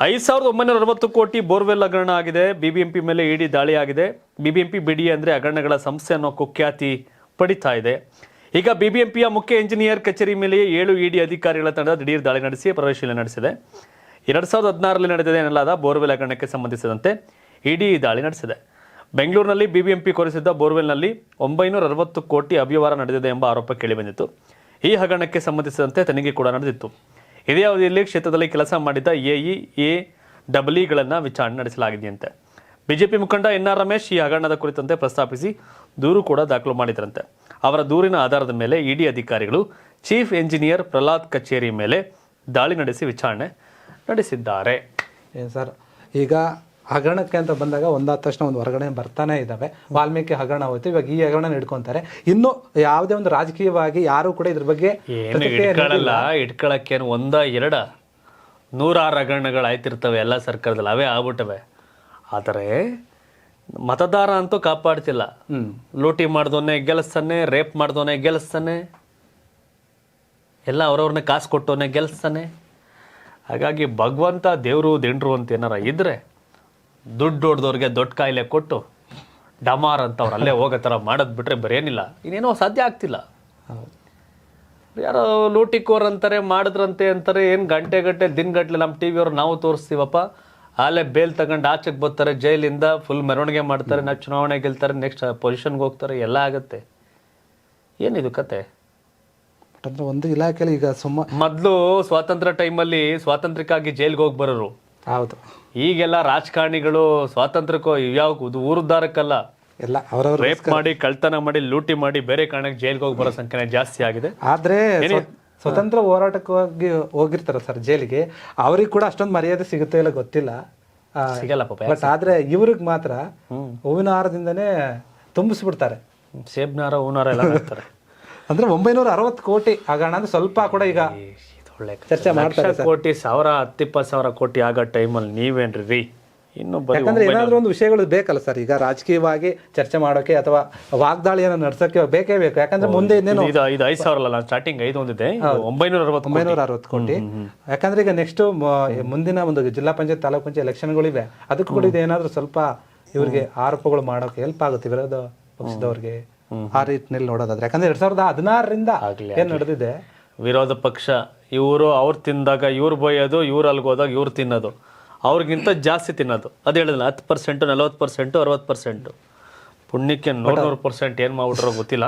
5,960 ಕೋಟಿ ಬೋರ್ವೆಲ್ ಹಗರಣ ಆಗಿದೆ. ಬಿಬಿಎಂಪಿ ಮೇಲೆ ಇಡಿ ದಾಳಿ ಆಗಿದೆ. ಬಿಬಿಎಂಪಿ ಬಿಡಿ ಅಂದರೆ ಹಗರಣಗಳ ಸಂಸ್ಥೆ ಅನ್ನೋ ಕುಖ್ಯಾತಿ ಪಡಿತಾ ಇದೆ. ಈಗ ಬಿಬಿಎಂಪಿಯ ಮುಖ್ಯ ಇಂಜಿನಿಯರ್ ಕಚೇರಿ ಮೇಲೆ 7 ಇಡಿ ಅಧಿಕಾರಿಗಳ ತಂಡ ದಿಢೀರ್ ದಾಳಿ ನಡೆಸಿ ಪರಿಶೀಲನೆ ನಡೆಸಿದೆ. 2016ರಲ್ಲಿ ನಡೆದಿದೆ ಎನ್ನಲಾದ ಬೋರ್ವೆಲ್ ಹಗರಣಕ್ಕೆ ಸಂಬಂಧಿಸಿದಂತೆ ಇಡಿ ದಾಳಿ ನಡೆಸಿದೆ. ಬೆಂಗಳೂರಿನಲ್ಲಿ ಬಿಬಿಎಂಪಿ ಕೊರೆಸಿದ್ದ ಬೋರ್ವೆಲ್ನಲ್ಲಿ 960 ಕೋಟಿ ಅವ್ಯವಹಾರ ನಡೆದಿದೆ ಎಂಬ ಆರೋಪ ಕೇಳಿಬಂದಿತ್ತು. ಈ ಹಗರಣಕ್ಕೆ ಸಂಬಂಧಿಸಿದಂತೆ ತನಿಖೆ ಕೂಡ ನಡೆದಿತ್ತು. ಇದೇ ಅವಧಿಯಲ್ಲಿ ಕ್ಷೇತ್ರದಲ್ಲಿ ಕೆಲಸ ಮಾಡಿದ್ದ ಎಇಎಗಳನ್ನು ವಿಚಾರಣೆ ನಡೆಸಲಾಗಿದೆಯಂತೆ. ಬಿಜೆಪಿ ಮುಖಂಡ ಎನ್ಆರ್ ರಮೇಶ್ ಈ ಹಗರಣದ ಕುರಿತಂತೆ ಪ್ರಸ್ತಾಪಿಸಿ ದೂರು ಕೂಡ ದಾಖಲು ಮಾಡಿದ್ರಂತೆ. ಅವರ ದೂರಿನ ಆಧಾರದ ಮೇಲೆ ಇಡಿ ಅಧಿಕಾರಿಗಳು ಚೀಫ್ ಎಂಜಿನಿಯರ್ ಪ್ರಹ್ಲಾದ್ ಕಚೇರಿ ಮೇಲೆ ದಾಳಿ ನಡೆಸಿ ವಿಚಾರಣೆ ನಡೆಸಿದ್ದಾರೆ. ಸರ್, ಈಗ ಹಗರಣಕ್ಕೆ ಅಂತ ಬಂದಾಗ ಒಂದಾದ ತಕ್ಷಣ ಒಂದು ಹೊರಗಡೆ ಬರ್ತಾನೆ ಇದ್ದಾವೆ. ವಾಲ್ಮೀಕಿ ಹಗರಣ ಹೋಯ್ತು, ಇವಾಗ ಈ ಹಗರಣ ಹಿಡ್ಕೊಂತಾರೆ. ಇನ್ನು ಯಾವುದೇ ಒಂದು ರಾಜಕೀಯವಾಗಿ ಯಾರು ಕೂಡ ಇದ್ರ ಬಗ್ಗೆ ಇಟ್ಕೊಳ್ಳಕ್ಕೇನು 1-2 100 ಹಗರಣಗಳಾಯ್ತಿರ್ತವೆ ಎಲ್ಲ ಸರ್ಕಾರದಲ್ಲಿ, ಅವೇ ಆಗ್ಬಿಟ್ಟವೆ. ಆದರೆ ಮತದಾರ ಅಂತೂ ಕಾಪಾಡ್ತಿಲ್ಲ. ಲೂಟಿ ಮಾಡ್ದೋನೆ ಗೆಲ್ಲಿಸ್ತಾನೆ, ರೇಪ್ ಮಾಡ್ದೋನೆ ಗೆಲ್ಲಿಸ್ತಾನೆ, ಎಲ್ಲ ಅವ್ರವ್ರನ್ನೇ ಕಾಸು ಕೊಟ್ಟೋನೆ ಗೆಲ್ಲಿಸ್ತಾನೆ. ಹಾಗಾಗಿ ಭಗವಂತ ದೇವರು ದಿಂಡ್ರು ಅಂತ ಏನಾರ ಇದ್ರೆ ದುಡ್ಡು ಹೊಡೆದವ್ರಿಗೆ ದೊಡ್ಡ ಕಾಯಿಲೆ ಕೊಟ್ಟು ಡಮಾರ್ ಅಂತ ಅವ್ರು ಅಲ್ಲೇ ಹೋಗೋ ಥರ ಮಾಡೋದು ಬಿಟ್ರೆ ಬರೇನಿಲ್ಲ, ಇನ್ನೇನೋ ಸಾಧ್ಯ ಆಗ್ತಿಲ್ಲ. ಯಾರೋ ಲೂಟಿಕೋರ್ ಅಂತಾರೆ, ಮಾಡಿದ್ರಂತೆ ಅಂತಾರೆ, ಏನು ಗಂಟೆ ದಿನಗಟ್ಲೆ ನಮ್ಮ ಟಿ ವಿಯವ್ರು ನಾವು ತೋರಿಸ್ತೀವಪ್ಪ, ಅಲ್ಲೇ ಬೇಲ್ ತಗೊಂಡು ಆಚೆಗೆ ಬರ್ತಾರೆ, ಜೈಲಿಂದ ಫುಲ್ ಮೆರವಣಿಗೆ ಮಾಡ್ತಾರೆ, ನಾವು ಚುನಾವಣೆ ಗೆಲ್ತಾರೆ, ನೆಕ್ಸ್ಟ್ ಪೊಸಿಷನ್ಗೆ ಹೋಗ್ತಾರೆ, ಎಲ್ಲ ಆಗುತ್ತೆ. ಏನಿದು ಕತೆ? ಅಂದ್ರೆ ಒಂದು ಇಲಾಖೆಯಲ್ಲಿ ಈಗ ಮೊದಲು ಸ್ವಾತಂತ್ರ್ಯ ಟೈಮಲ್ಲಿ ಸ್ವಾತಂತ್ರ್ಯಕ್ಕಾಗಿ ಜೈಲಿಗೆ ಹೋಗಿ ಬರೋರು. ಹೌದು. ಈಗೆಲ್ಲ ರಾಜಕಾರಣಿಗಳು ಸ್ವಾತಂತ್ರ್ಯಕ್ಕೂ ಯಾವ ಊರುದ್ದಾರಕ್ಕಲ್ಲ, ಎಲ್ಲ ಅವರವರು ರೇಪ್ ಮಾಡಿ, ಕಳ್ತನ ಮಾಡಿ, ಲೂಟಿ ಮಾಡಿ ಬೇರೆ ಕಾರಣಕ್ಕೆ ಜೈಲಿಗೆ ಹೋಗಿ ಬರೋ ಸಂಖ್ಯೆ ಜಾಸ್ತಿ ಆಗಿದೆ. ಆದ್ರೆ ಸ್ವತಂತ್ರ ಹೋರಾಟಕ್ಕಾಗಿ ಹೋಗಿರ್ತಾರ ಸರ್ ಜೈಲಿಗೆ, ಅವ್ರಿಗೆ ಕೂಡ ಅಷ್ಟೊಂದು ಮರ್ಯಾದೆ ಸಿಗುತ್ತೆ ಇಲ್ಲ ಗೊತ್ತಿಲ್ಲ, ಸಿಗಲ್ಲ ಪಾಪ. ಬಟ್ ಆದ್ರೆ ಇವ್ರಿಗೆ ಮಾತ್ರ ಹೂವಿನ ಹಾರದಿಂದನೇ ತುಂಬಿಸ್ಬಿಡ್ತಾರೆ. ಸೇಬ್ನಾರ ಹೂನಾರ ಎಲ್ಲ ಮಾಡ್ತಾರೆ. ಅಂದ್ರೆ 960 ಕೋಟಿ ಹಗರಣ ಅಂದ್ರೆ ಸ್ವಲ್ಪ ಕೂಡ ಈಗ ಚರ್ಚೆ ಮಾಡ್ತಾರೆ. ಕೋಟಿ 10,000-20,000 ಕೋಟಿ ಆಗೋ ಟೈಮಲ್ಲಿ ನೀವೇನ್ರಿ ಇನ್ನು ಯಾಕಂದ್ರೆ ಏನಾದ್ರೂ ಒಂದು ವಿಷಯಗಳು ಬೇಕಲ್ಲ ಸರ್, ಈಗ ರಾಜಕೀಯವಾಗಿ ಚರ್ಚೆ ಮಾಡೋಕೆ ಅಥವಾ ವಾಗ್ದಾಳಿಯನ್ನು ನಡ್ಸೋಕೆ ಬೇಕೇ ಬೇಕು. ಯಾಕಂದ್ರೆ ಮುಂದೆ ಇನ್ನೇನು 5,000 ಅಲ್ಲ, ಸ್ಟಾರ್ಟಿಂಗ್ 5 ಒಂದಿದೆ, 960 ಕೋಟಿ. ಯಾಕಂದ್ರೆ ಈಗ ನೆಕ್ಸ್ಟ್ ಮುಂದಿನ ಒಂದು ಜಿಲ್ಲಾ ಪಂಚಾಯತ್ ತಾಲೂಕು ಪಂಚಾಯತ್ ಎಲೆಕ್ಷನ್ಗಳಿವೆ, ಅದಕ್ಕೂ ಕೂಡ ಏನಾದ್ರೂ ಸ್ವಲ್ಪ ಇವ್ರಿಗೆ ಆರೋಪಗಳು ಮಾಡೋಕೆ ಹೆಲ್ಪ್ ಆಗುತ್ತೆ ವಿರೋಧ ಪಕ್ಷದವ್ರಿಗೆ ಆ ರೀತಿಯಲ್ಲಿ ನೋಡೋದಾದ್ರೆ. ಯಾಕಂದ್ರೆ 2016ರಿಂದ ಏನ್ ನಡೆದಿದೆ, ವಿರೋಧ ಪಕ್ಷ ಇವರು ಅವ್ರು ತಿಂದಾಗ ಇವ್ರು ಬೈಯೋದು, ಇವ್ರು ಅಲ್ಲಿಗೆ ಹೋದಾಗ ಇವ್ರು ತಿನ್ನೋದು, ಅವ್ರಿಗಿಂತ ಜಾಸ್ತಿ ತಿನ್ನೋದು. ಅದು ಹೇಳಿದ್ನಲ್ಲ, 10%, 40%, 60%. ಪುಣ್ಯಕ್ಕೆ 100% ಏನು ಮಾಡ್ಬಿಟ್ರೋ ಗೊತ್ತಿಲ್ಲ.